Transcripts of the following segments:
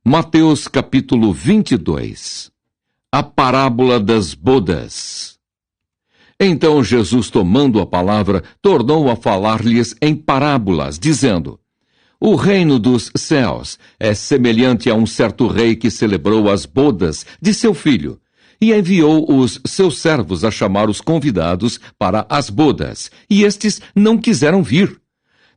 Mateus capítulo 22. A parábola das bodas. Então Jesus, tomando a palavra, tornou a falar-lhes em parábolas, dizendo: O reino dos céus é semelhante a um certo rei que celebrou as bodas de seu filho, e enviou os seus servos a chamar os convidados para as bodas, e estes não quiseram vir.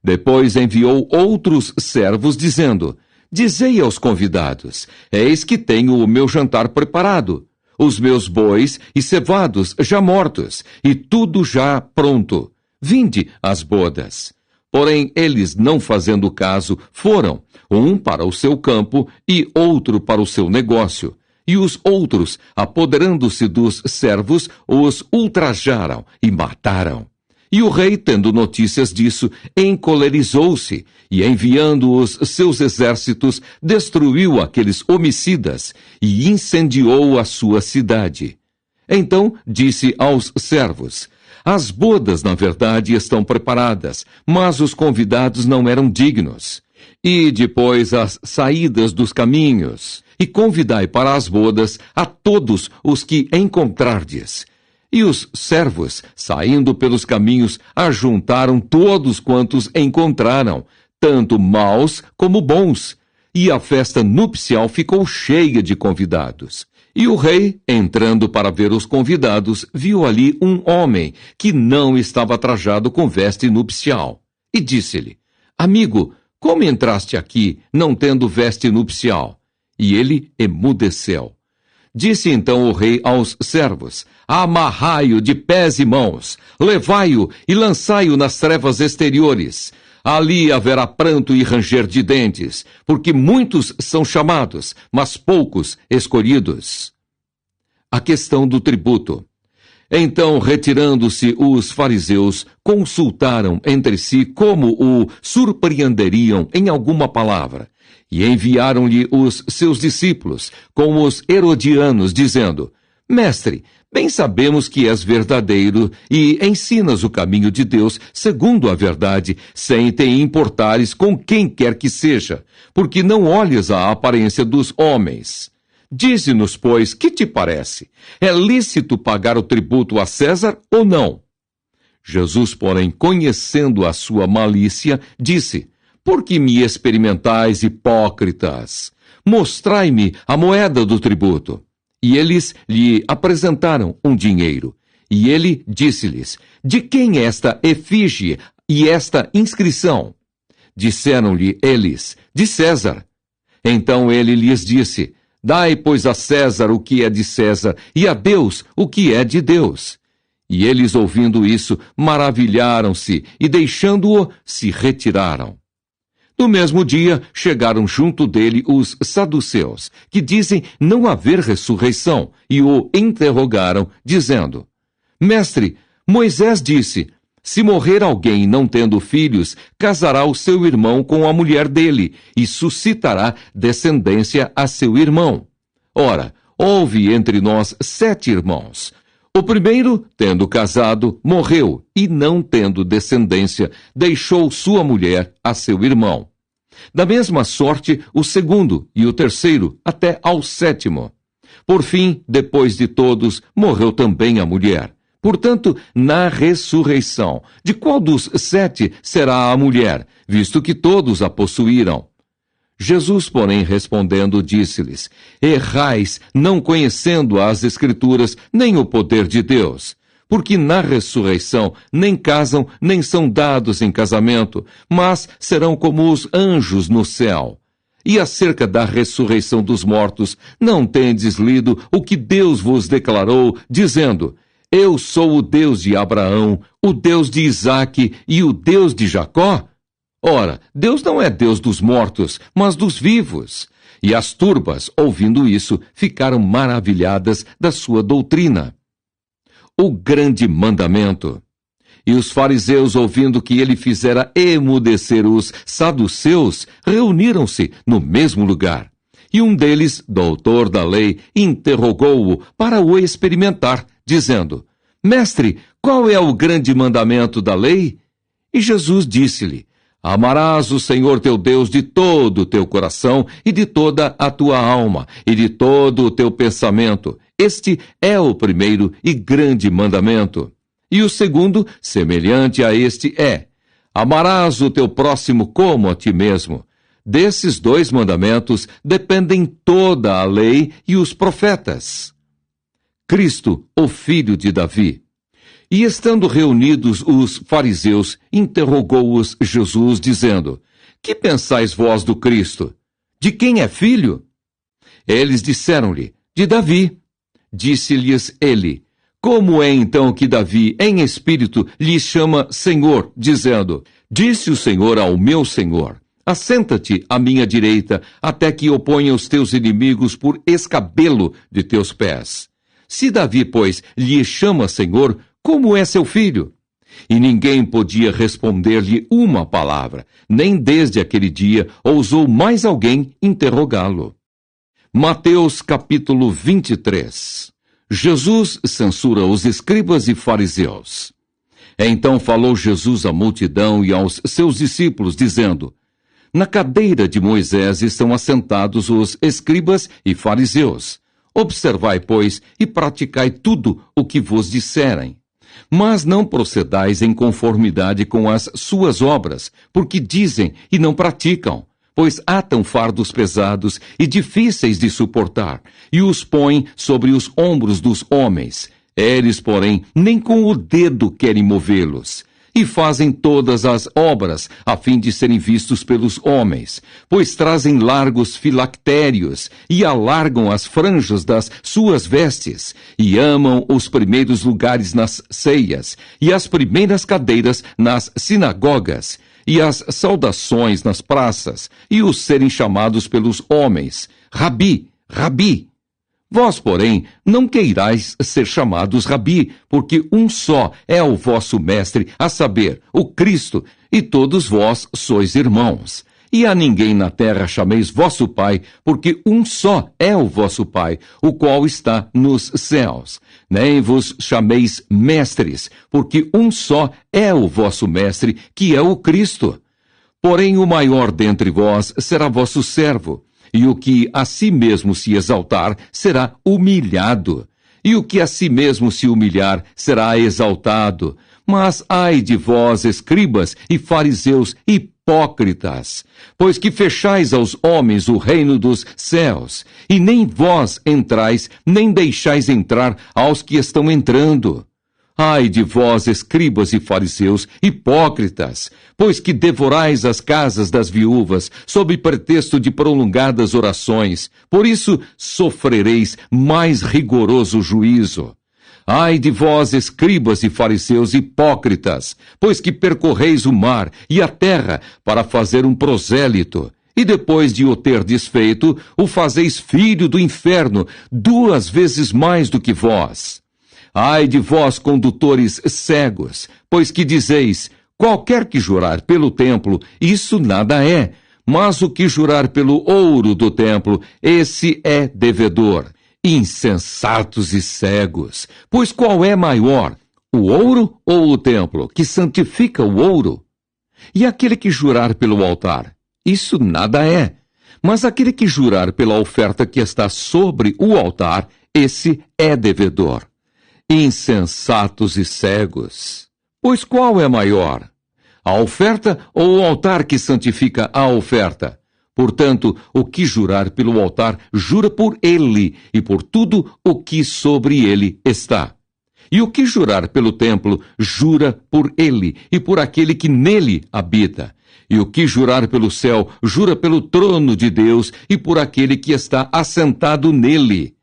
Depois enviou outros servos, dizendo: Dizei aos convidados: Eis que tenho o meu jantar preparado, os meus bois e cevados já mortos, e tudo já pronto. Vinde às bodas. Porém, eles, não fazendo caso, foram, um para o seu campo e outro para o seu negócio. E os outros, apoderando-se dos servos, os ultrajaram e mataram. E o rei, tendo notícias disso, encolerizou-se e, enviando os seus exércitos, destruiu aqueles homicidas e incendiou a sua cidade. Então disse aos servos: As bodas, na verdade, estão preparadas, mas os convidados não eram dignos. E depois as saídas dos caminhos, e convidai para as bodas a todos os que encontrardes. E os servos, saindo pelos caminhos, ajuntaram todos quantos encontraram, tanto maus como bons. E a festa nupcial ficou cheia de convidados. E o rei, entrando para ver os convidados, viu ali um homem que não estava trajado com veste nupcial. E disse-lhe: Amigo, como entraste aqui, não tendo veste nupcial? E ele emudeceu. Disse então o rei aos servos: Amarrai-o de pés e mãos, levai-o e lançai-o nas trevas exteriores. Ali haverá pranto e ranger de dentes, porque muitos são chamados, mas poucos escolhidos. A questão do tributo. Então, retirando-se os fariseus, consultaram entre si como o surpreenderiam em alguma palavra. E enviaram-lhe os seus discípulos, com os herodianos, dizendo: Mestre, bem sabemos que és verdadeiro e ensinas o caminho de Deus segundo a verdade, sem te importares com quem quer que seja, porque não olhas a aparência dos homens. Dize-nos, pois, que te parece? É lícito pagar o tributo a César ou não? Jesus, porém, conhecendo a sua malícia, disse: Por que me experimentais, hipócritas? Mostrai-me a moeda do tributo. E eles lhe apresentaram um dinheiro. E ele disse-lhes: De quem é esta efígie e esta inscrição? Disseram-lhe eles: De César. Então ele lhes disse: Dai, pois, a César o que é de César, e a Deus o que é de Deus. E eles, ouvindo isso, maravilharam-se, e deixando-o, se retiraram. No mesmo dia, chegaram junto dele os saduceus, que dizem não haver ressurreição, e o interrogaram, dizendo: Mestre, Moisés disse: Se morrer alguém não tendo filhos, casará o seu irmão com a mulher dele, e suscitará descendência a seu irmão. Ora, houve entre nós 7 irmãos. O primeiro, tendo casado, morreu, e não tendo descendência, deixou sua mulher a seu irmão. Da mesma sorte, o segundo e o terceiro, até ao 7º. Por fim, depois de todos, morreu também a mulher. Portanto, na ressurreição, de qual dos 7 será a mulher, visto que todos a possuíram? Jesus, porém, respondendo, disse-lhes: Errais, não conhecendo as Escrituras, nem o poder de Deus. Porque na ressurreição nem casam, nem são dados em casamento, mas serão como os anjos no céu. E acerca da ressurreição dos mortos, não tendes lido o que Deus vos declarou, dizendo: Eu sou o Deus de Abraão, o Deus de Isaque e o Deus de Jacó? Ora, Deus não é Deus dos mortos, mas dos vivos. E as turbas, ouvindo isso, ficaram maravilhadas da sua doutrina. O grande mandamento. E os fariseus, ouvindo que ele fizera emudecer os saduceus, reuniram-se no mesmo lugar. E um deles, doutor da lei, interrogou-o para o experimentar, dizendo: Mestre, qual é o grande mandamento da lei? E Jesus disse-lhe: Amarás o Senhor teu Deus de todo o teu coração e de toda a tua alma e de todo o teu pensamento. Este é o primeiro e grande mandamento. E o segundo, semelhante a este, é: amarás o teu próximo como a ti mesmo. Desses dois mandamentos dependem toda a lei e os profetas. Cristo, o filho de Davi. E estando reunidos os fariseus, interrogou-os Jesus, dizendo: Que pensais vós do Cristo? De quem é filho? Eles disseram-lhe: De Davi. Disse-lhes ele: Como é então que Davi, em espírito, lhe chama Senhor, dizendo: Disse o Senhor ao meu Senhor: Assenta-te à minha direita, até que eu ponha os teus inimigos por escabelo de teus pés. Se Davi, pois, lhe chama Senhor, como é seu filho? E ninguém podia responder-lhe uma palavra, nem desde aquele dia ousou mais alguém interrogá-lo. Mateus capítulo 23. Jesus censura os escribas e fariseus. Então falou Jesus à multidão e aos seus discípulos, dizendo: Na cadeira de Moisés estão assentados os escribas e fariseus. Observai, pois, e praticai tudo o que vos disserem. Mas não procedais em conformidade com as suas obras, porque dizem e não praticam, pois atam fardos pesados e difíceis de suportar, e os põem sobre os ombros dos homens. Eles, porém, nem com o dedo querem movê-los. E fazem todas as obras, a fim de serem vistos pelos homens, pois trazem largos filactérios, e alargam as franjas das suas vestes, e amam os primeiros lugares nas ceias, e as primeiras cadeiras nas sinagogas, e as saudações nas praças, e os serem chamados pelos homens: Rabi, Rabi. Vós, porém, não queirais ser chamados Rabi, porque um só é o vosso mestre, a saber, o Cristo, e todos vós sois irmãos. E a ninguém na terra chameis vosso Pai, porque um só é o vosso Pai, o qual está nos céus. Nem vos chameis mestres, porque um só é o vosso mestre, que é o Cristo. Porém, o maior dentre vós será vosso servo. E o que a si mesmo se exaltar será humilhado, e o que a si mesmo se humilhar será exaltado. Mas ai de vós, escribas e fariseus hipócritas, pois que fechais aos homens o reino dos céus, e nem vós entrais, nem deixais entrar aos que estão entrando. Ai de vós, escribas e fariseus, hipócritas, pois que devorais as casas das viúvas, sob pretexto de prolongadas orações, por isso sofrereis mais rigoroso juízo. Ai de vós, escribas e fariseus hipócritas, pois que percorreis o mar e a terra para fazer um prosélito, e depois de o ter desfeito, o fazeis filho do inferno, 2 vezes mais do que vós. Ai de vós, condutores cegos, pois que dizeis: qualquer que jurar pelo templo, isso nada é, mas o que jurar pelo ouro do templo, esse é devedor. Insensatos e cegos, pois qual é maior, o ouro ou o templo, que santifica o ouro? E aquele que jurar pelo altar, isso nada é, mas aquele que jurar pela oferta que está sobre o altar, esse é devedor. Insensatos e cegos, pois qual é maior, a oferta ou o altar que santifica a oferta? Portanto, o que jurar pelo altar, jura por ele e por tudo o que sobre ele está. E o que jurar pelo templo, jura por ele e por aquele que nele habita. E o que jurar pelo céu, jura pelo trono de Deus e por aquele que está assentado nele.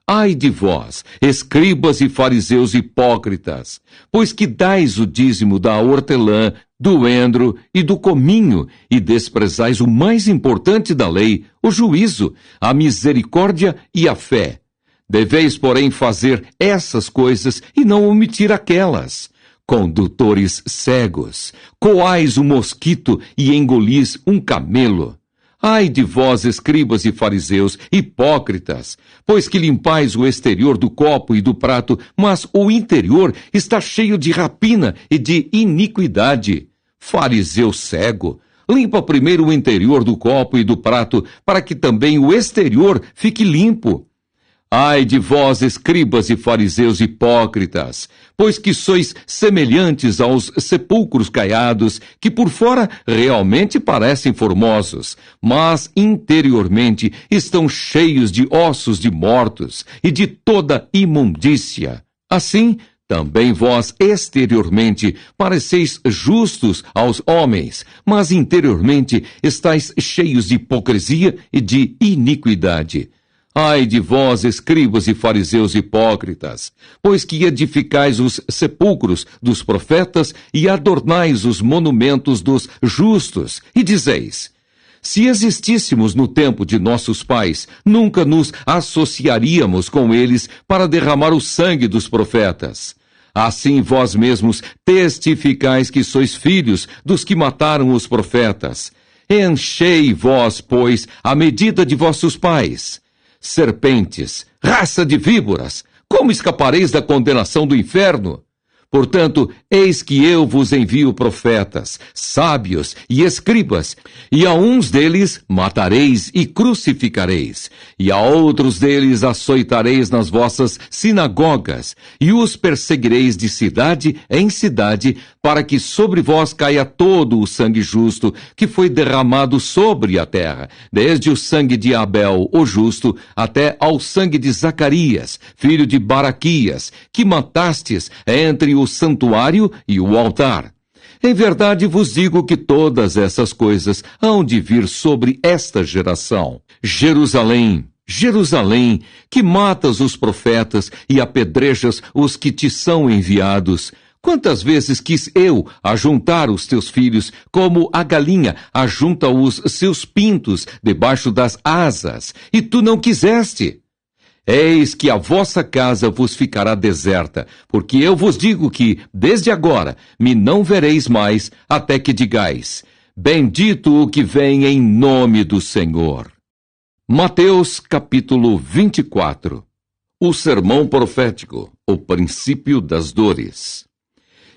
Ai de vós, escribas e fariseus hipócritas, pois que dais o dízimo da hortelã, do endro e do cominho, e desprezais o mais importante da lei, o juízo, a misericórdia e a fé. Deveis, porém, fazer essas coisas e não omitir aquelas. Condutores cegos, coais um mosquito e engolis um camelo. Ai de vós, escribas e fariseus, hipócritas, pois que limpais o exterior do copo e do prato, mas o interior está cheio de rapina e de iniquidade. Fariseu cego, Limpa primeiro o interior do copo e do prato, para que também o exterior fique limpo. Ai de vós, escribas e fariseus hipócritas, pois que sois semelhantes aos sepulcros caiados, que por fora realmente parecem formosos, mas interiormente estão cheios de ossos de mortos e de toda imundícia. Assim, também vós exteriormente pareceis justos aos homens, mas interiormente estáis cheios de hipocrisia e de iniquidade. Ai de vós, escribas e fariseus hipócritas, pois que edificais os sepulcros dos profetas e adornais os monumentos dos justos, e dizeis: se existíssemos no tempo de nossos pais, nunca nos associaríamos com eles para derramar o sangue dos profetas. Assim vós mesmos testificais que sois filhos dos que mataram os profetas. Enchei vós, pois, a medida de vossos pais. Serpentes, raça de víboras, como escapareis da condenação do inferno? Portanto, eis que eu vos envio profetas, sábios e escribas, e a uns deles matareis e crucificareis, e a outros deles açoitareis nas vossas sinagogas, e os perseguireis de cidade em cidade, para que sobre vós caia todo o sangue justo que foi derramado sobre a terra, desde o sangue de Abel, o justo, até ao sangue de Zacarias, filho de Baraquias, que matastes entre o santuário e o altar. Em verdade vos digo que todas essas coisas hão de vir sobre esta geração. Jerusalém, Jerusalém, que matas os profetas e apedrejas os que te são enviados. Quantas vezes quis eu ajuntar os teus filhos, como a galinha ajunta os seus pintos debaixo das asas, e tu não quiseste? Eis que a vossa casa vos ficará deserta, porque eu vos digo que, desde agora, me não vereis mais, até que digais: bendito o que vem em nome do Senhor. Mateus capítulo 24. O sermão profético, o princípio das dores.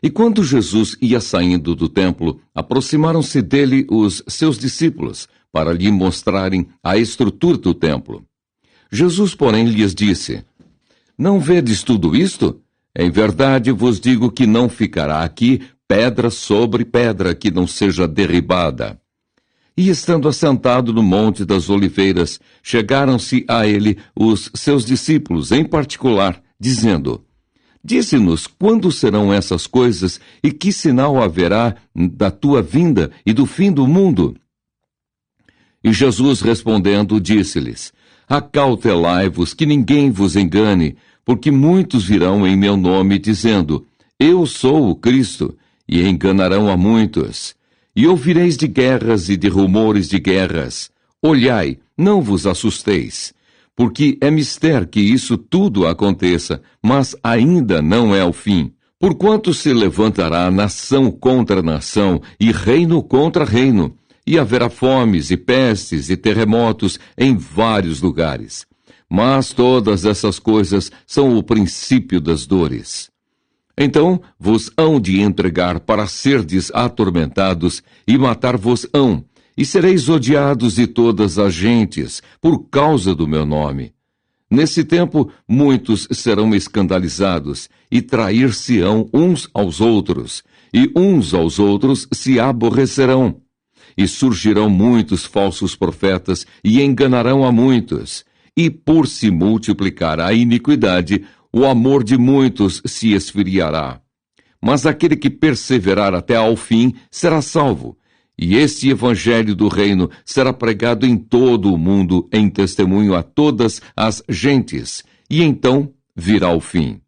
E quando Jesus ia saindo do templo, aproximaram-se dele os seus discípulos, para lhe mostrarem a estrutura do templo. Jesus, porém, lhes disse: não vedes tudo isto? Em verdade vos digo que não ficará aqui pedra sobre pedra que não seja derribada. E estando assentado no Monte das Oliveiras, chegaram-se a ele os seus discípulos em particular, dizendo: dize-nos quando serão essas coisas e que sinal haverá da tua vinda e do fim do mundo? E Jesus respondendo disse-lhes: acautelai-vos que ninguém vos engane, porque muitos virão em meu nome dizendo: eu sou o Cristo, e enganarão a muitos. E ouvireis de guerras e de rumores de guerras. Olhai, não vos assusteis, porque é mister que isso tudo aconteça, mas ainda não é o fim. Porquanto se levantará nação contra nação, e reino contra reino, e haverá fomes e pestes e terremotos em vários lugares. Mas todas essas coisas são o princípio das dores. Então vos hão de entregar para serdes atormentados, e matar-vos-ão, e sereis odiados de todas as gentes, por causa do meu nome. Nesse tempo, muitos serão escandalizados, e trair-se-ão uns aos outros, e uns aos outros se aborrecerão. E surgirão muitos falsos profetas, e enganarão a muitos. E por se multiplicar a iniquidade, o amor de muitos se esfriará. Mas aquele que perseverar até ao fim será salvo. E este evangelho do reino será pregado em todo o mundo em testemunho a todas as gentes, e então virá o fim.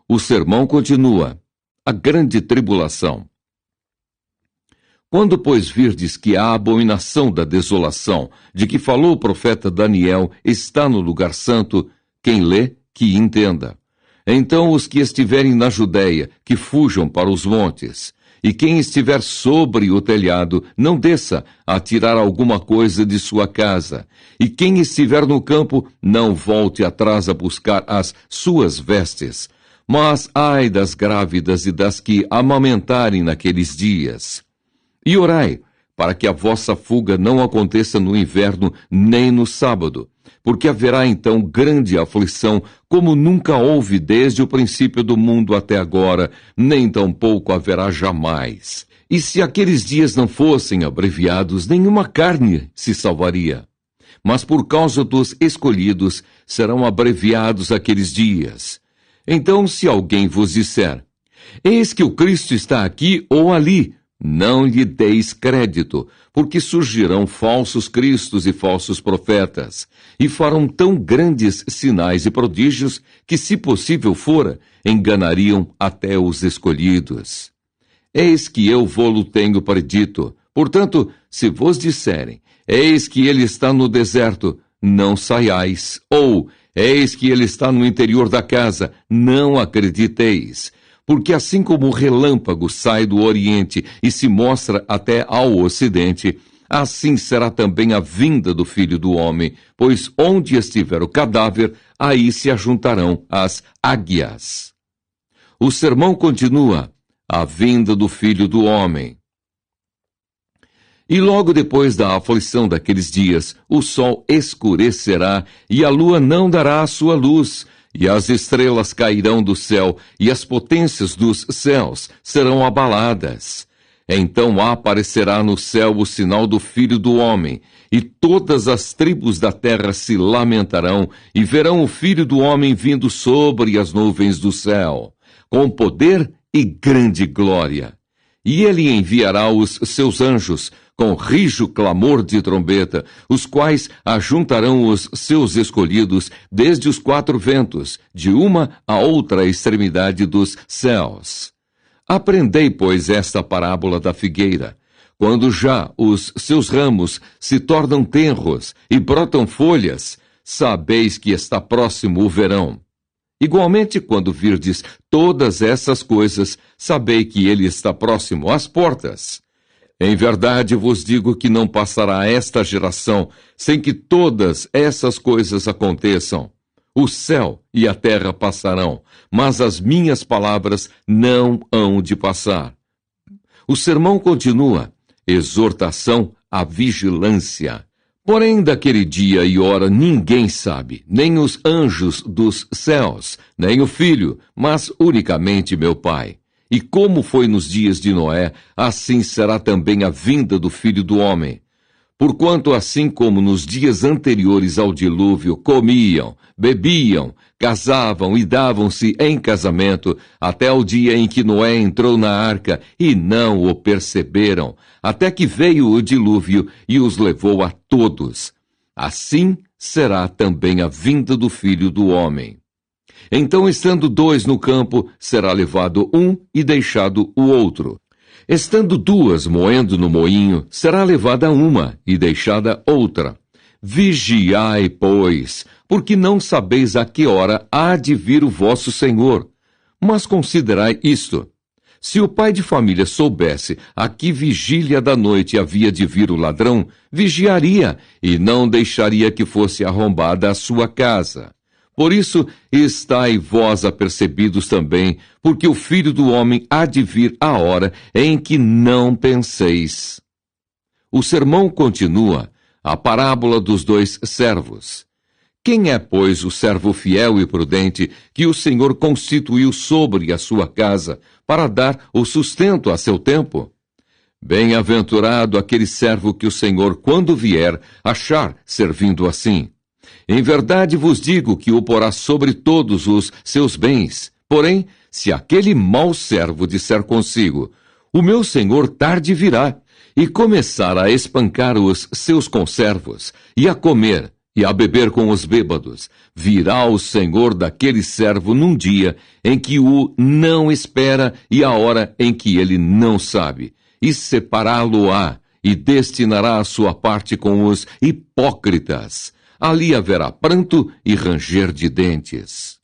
O sermão continua: a grande tribulação. Quando, pois, virdes que a abominação da desolação, de que falou o profeta Daniel, está no lugar santo, quem lê, que entenda. Então os que estiverem na Judéia, que fujam para os montes. E quem estiver sobre o telhado, não desça a tirar alguma coisa de sua casa. E quem estiver no campo, não volte atrás a buscar as suas vestes. Mas ai das grávidas e das que amamentarem naqueles dias. E orai, para que a vossa fuga não aconteça no inverno nem no sábado, porque haverá então grande aflição, como nunca houve desde o princípio do mundo até agora, nem tampouco haverá jamais. E se aqueles dias não fossem abreviados, nenhuma carne se salvaria. Mas por causa dos escolhidos, serão abreviados aqueles dias. Então, se alguém vos disser, eis que o Cristo está aqui ou ali, não lhe deis crédito, porque surgirão falsos cristos e falsos profetas, e farão tão grandes sinais e prodígios que, se possível fora, enganariam até os escolhidos. Eis que eu vô-lo tenho predito. Portanto, se vos disserem, eis que ele está no deserto, não saiais, ou eis que ele está no interior da casa, não acrediteis. Porque assim como o relâmpago sai do oriente e se mostra até ao ocidente, assim será também a vinda do Filho do Homem, pois onde estiver o cadáver, aí se ajuntarão as águias. O sermão continua, a vinda do Filho do Homem. E logo depois da aflição daqueles dias, o sol escurecerá e a lua não dará a sua luz, e as estrelas cairão do céu, e as potências dos céus serão abaladas. Então aparecerá no céu o sinal do Filho do Homem, e todas as tribos da terra se lamentarão, e verão o Filho do Homem vindo sobre as nuvens do céu, com poder e grande glória. E ele enviará os seus anjos, com rijo clamor de trombeta, os quais ajuntarão os seus escolhidos desde os quatro ventos, de uma a outra extremidade dos céus. Aprendei, pois, esta parábola da figueira. Quando já os seus ramos se tornam tenros e brotam folhas, sabeis que está próximo o verão. Igualmente, quando virdes todas essas coisas, sabei que ele está próximo às portas. Em verdade vos digo que não passará esta geração sem que todas essas coisas aconteçam. O céu e a terra passarão, mas as minhas palavras não hão de passar. O sermão continua, exortação à vigilância. Porém, daquele dia e hora ninguém sabe, nem os anjos dos céus, nem o Filho, mas unicamente meu Pai. E como foi nos dias de Noé, assim será também a vinda do Filho do Homem. Porquanto assim como nos dias anteriores ao dilúvio comiam, bebiam, casavam e davam-se em casamento, até o dia em que Noé entrou na arca e não o perceberam, até que veio o dilúvio e os levou a todos. Assim será também a vinda do Filho do Homem. Então, estando dois no campo, será levado um e deixado o outro. Estando duas moendo no moinho, será levada uma e deixada outra. Vigiai, pois, porque não sabeis a que hora há de vir o vosso Senhor. Mas considerai isto. Se o pai de família soubesse a que vigília da noite havia de vir o ladrão, vigiaria e não deixaria que fosse arrombada a sua casa. Por isso, estai vós apercebidos também, porque o Filho do Homem há de vir a hora em que não penseis. O sermão continua, a parábola dos dois servos. Quem é, pois, o servo fiel e prudente que o Senhor constituiu sobre a sua casa para dar o sustento a seu tempo? Bem-aventurado aquele servo que o Senhor, quando vier, achar servindo assim. Em verdade vos digo que o porá sobre todos os seus bens. Porém, se aquele mau servo disser consigo, o meu senhor tarde virá, e começar a espancar os seus conservos, e a comer, e a beber com os bêbados, virá o senhor daquele servo num dia em que o não espera e a hora em que ele não sabe, e separá-lo-á, e destinará a sua parte com os hipócritas. Ali haverá pranto e ranger de dentes.